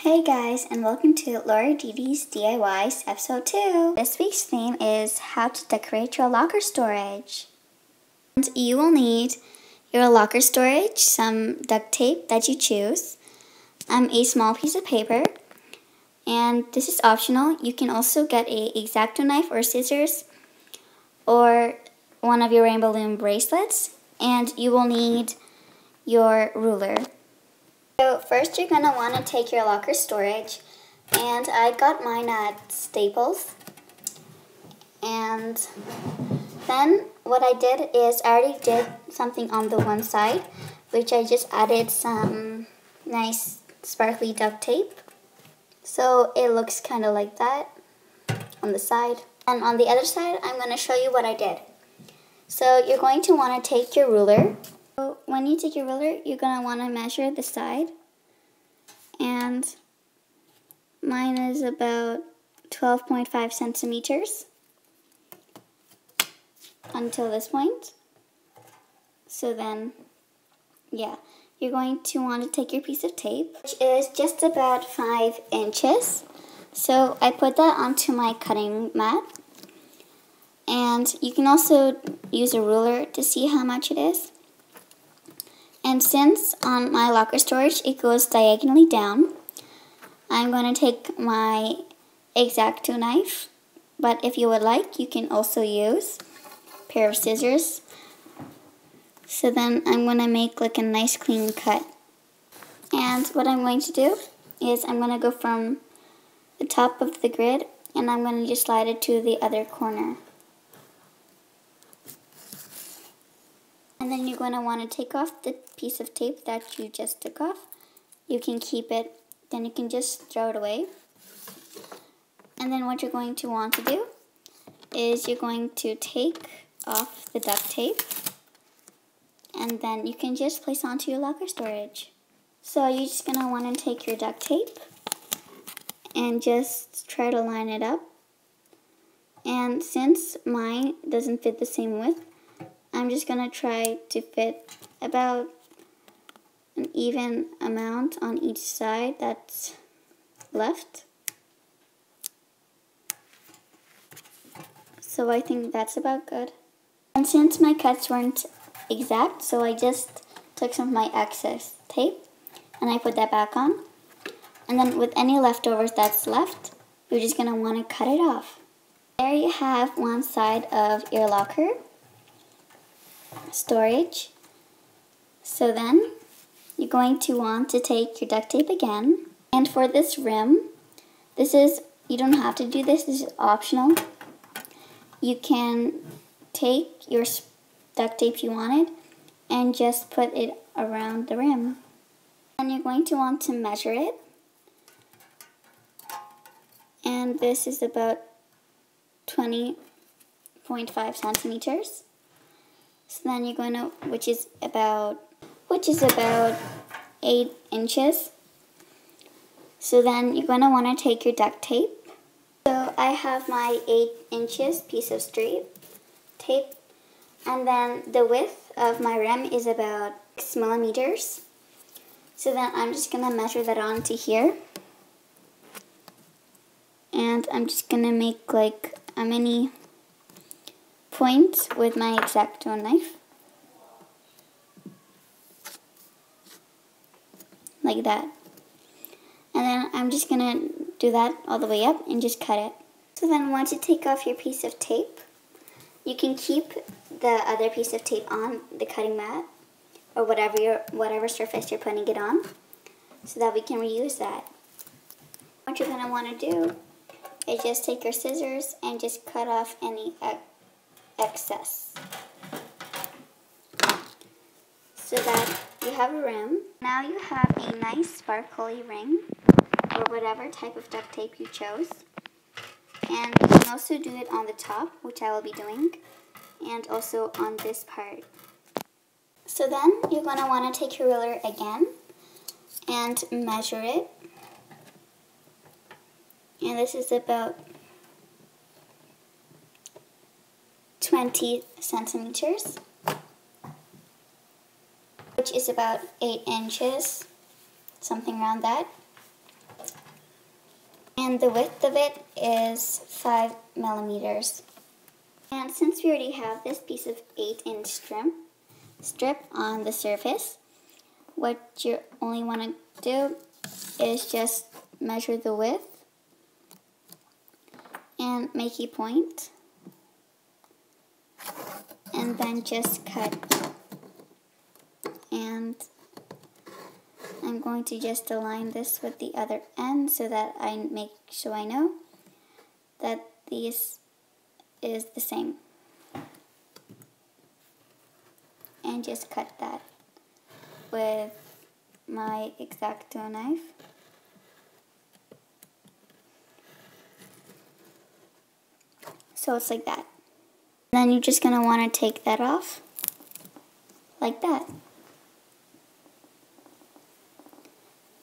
Hey guys, and welcome to Laura Didi's DIYs episode 2. This week's theme is how to decorate your locker storage. And you will need your locker storage, some duct tape that you choose, a small piece of paper, and this is optional. You can also get a X-Acto knife or scissors or one of your rainbow loom bracelets, and you will need your ruler. So first you're going to want to take your locker storage, and I got mine at Staples. And then what I did is I already did something on the one side, which I just added some nice sparkly duct tape. So it looks kind of like that on the side. And on the other side, I'm going to show you what I did. So you're going to want to take your ruler. So when you take your ruler, you're going to want to measure the side. And mine is about 12.5 centimeters until this point. So then, yeah, you're going to want to take your piece of tape, which is just about 5 inches. So I put that onto my cutting mat. And you can also use a ruler to see how much it is. And since on my locker storage it goes diagonally down, I'm going to take my X-Acto knife. But if you would like, you can also use a pair of scissors. So then I'm going to make like a nice clean cut. And what I'm going to do is I'm going to go from the top of the grid and I'm going to just slide it to the other corner. And then you're going to want to take off the piece of tape that you just took off. You can keep it, then you can just throw it away. And then what you're going to want to do is you're going to take off the duct tape. And then you can just place onto your locker storage. So you're just going to want to take your duct tape and just try to line it up. And since mine doesn't fit the same width, I'm just going to try to fit about an even amount on each side that's left. So I think that's about good. And since my cuts weren't exact, so I just took some of my excess tape and I put that back on. And then with any leftovers that's left, you're just going to want to cut it off. There you have one side of your locker storage. So then you're going to want to take your duct tape again, and for this rim, you don't have to do this is optional. You can take your duct tape you wanted and just put it around the rim, and you're going to want to measure it, and this is about 20.5 centimeters. So then you're going to, which is about 8 inches. So then you're going to want to take your duct tape. So I have my 8 inches piece of straight tape, and then the width of my rim is about 6 millimeters. So then I'm just going to measure that onto here. And I'm just going to make like a mini point with my X-Acto knife, like that. And then I'm just gonna do that all the way up and just cut it. So then once you take off your piece of tape, you can keep the other piece of tape on the cutting mat or whatever surface you're putting it on, so that we can reuse that. What you're gonna want to do is just take your scissors and just cut off any excess, so that you have a rim. Now you have a nice sparkly ring or whatever type of duct tape you chose, and you can also do it on the top, which I will be doing, and also on this part. So then you're going to want to take your ruler again and measure it, and this is about 20 centimeters, which is about 8 inches, something around that. And the width of it is 5 millimeters. And since we already have this piece of 8-inch strip on the surface, what you only want to do is just measure the width and make a point, and then just cut. And I'm going to just align this with the other end so that I make sure I know that these is the same. And just cut that with my X-Acto knife. So it's like that. Then you're just going to want to take that off like that.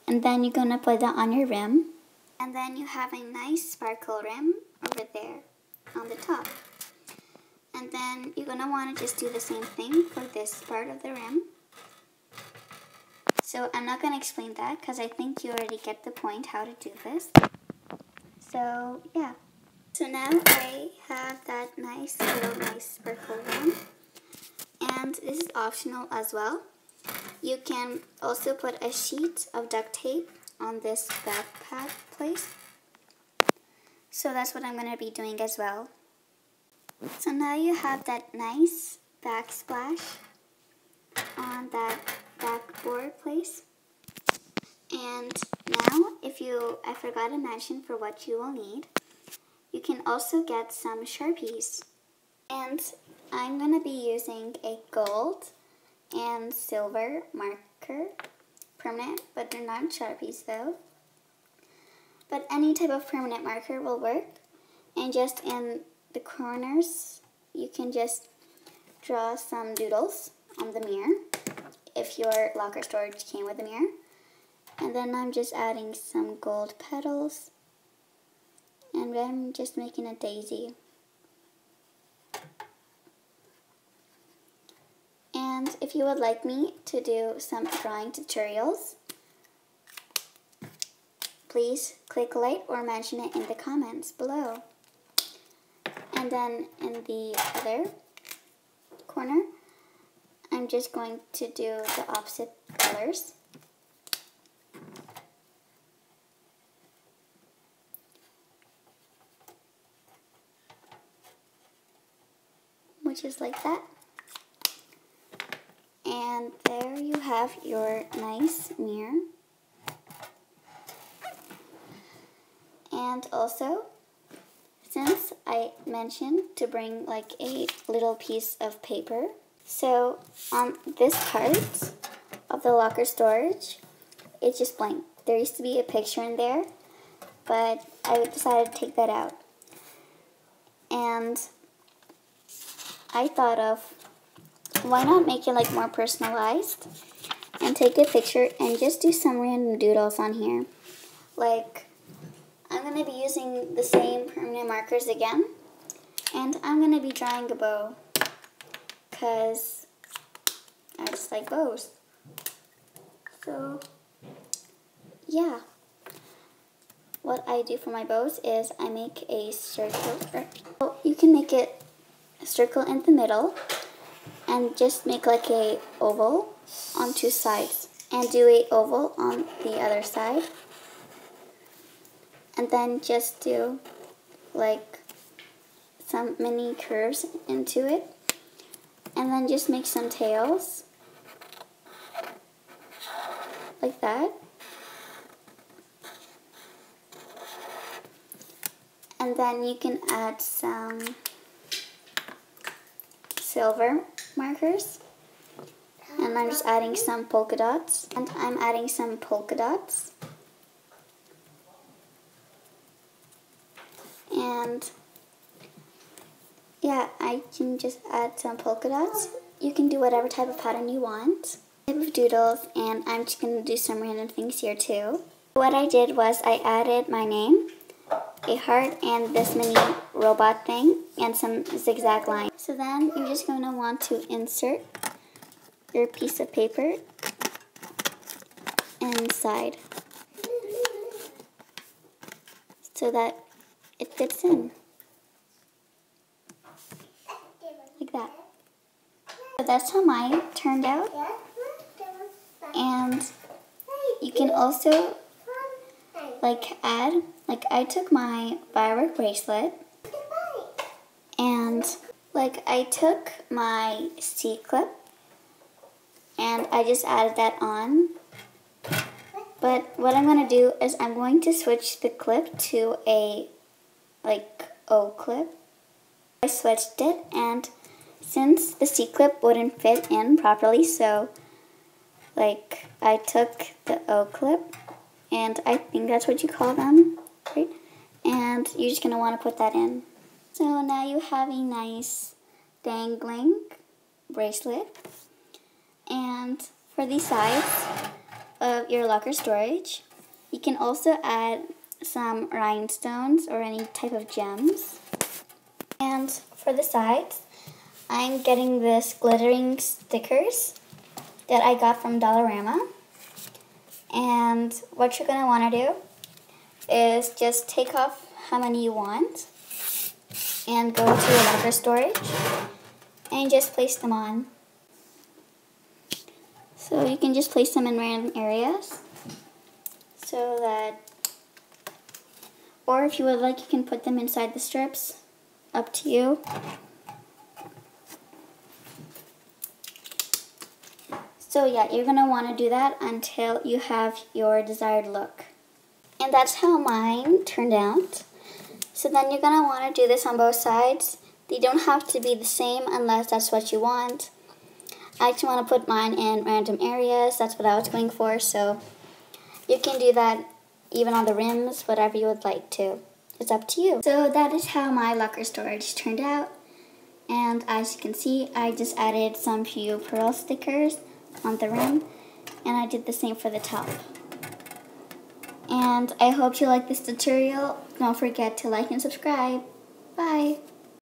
And then you're going to put that on your rim. And then you have a nice sparkle rim over there on the top. And then you're going to want to just do the same thing for this part of the rim. So I'm not going to explain that because I think you already get the point how to do this. So yeah. So now I have that nice sparkle rim. And this is optional as well. You can also put a sheet of duct tape on this backpack place. So that's what I'm going to be doing as well. So now you have that nice backsplash on that backboard place. And now, I forgot to mention for what you will need, you can also get some Sharpies. And I'm going to be using a gold and silver marker, permanent, but they're not Sharpies though. But any type of permanent marker will work. And just in the corners, you can just draw some doodles on the mirror if your locker storage came with a mirror. And then I'm just adding some gold petals, and I'm just making a daisy. And if you would like me to do some drawing tutorials, please click like or mention it in the comments below. And then in the other corner, I'm just going to do the opposite colors. Which is like that. And there you have your nice mirror. And also, since I mentioned to bring like a little piece of paper, so on this part of the locker storage, it's just blank. There used to be a picture in there, but I decided to take that out. And I thought of, why not make it like more personalized and take a picture and just do some random doodles on here. Like, I'm going to be using the same permanent markers again, and I'm going to be drawing a bow because I just like bows. So yeah, what I do for my bows is I make a circle. You can make it a circle in the middle and just make like a oval on two sides and do a oval on the other side, and then just do like some mini curves into it, and then just make some tails like that. And then you can add some silver markers. And I'm just adding some polka dots. And I'm adding some polka dots. And yeah, I can just add some polka dots. You can do whatever type of pattern you want. Type of doodles, and I'm just going to do some random things here too. What I did was I added my name, a heart, and this mini robot thing, and some zigzag lines. So then you're just going to want to insert your piece of paper inside. so that it fits in. Like that. So that's how mine turned out. And you can also add, I took my firework bracelet and I took my C-clip and I just added that on. But what I'm going to do is I'm going to switch the clip to a O clip. I switched it, and since the C-clip wouldn't fit in properly, so I took the O clip, and I think that's what you call them, right? And you're just going to want to put that in. So now you have a nice dangling bracelet. And for the sides of your locker storage, you can also add some rhinestones or any type of gems. And for the sides, I'm getting this glittering stickers that I got from Dollarama. And what you're going to want to do is just take off how many you want and go to your locker storage and just place them on. So you can just place them in random areas so that, or if you would like, you can put them inside the strips, up to you. So yeah, you're going to want to do that until you have your desired look. And that's how mine turned out. So then you're going to want to do this on both sides. They don't have to be the same unless that's what you want. I just want to put mine in random areas. That's what I was going for. So you can do that even on the rims, whatever you would like to. It's up to you. So that is how my locker storage turned out. And as you can see, I just added some few pearl stickers on the rim. And I did the same for the top. And I hope you like this tutorial. Don't forget to like and subscribe.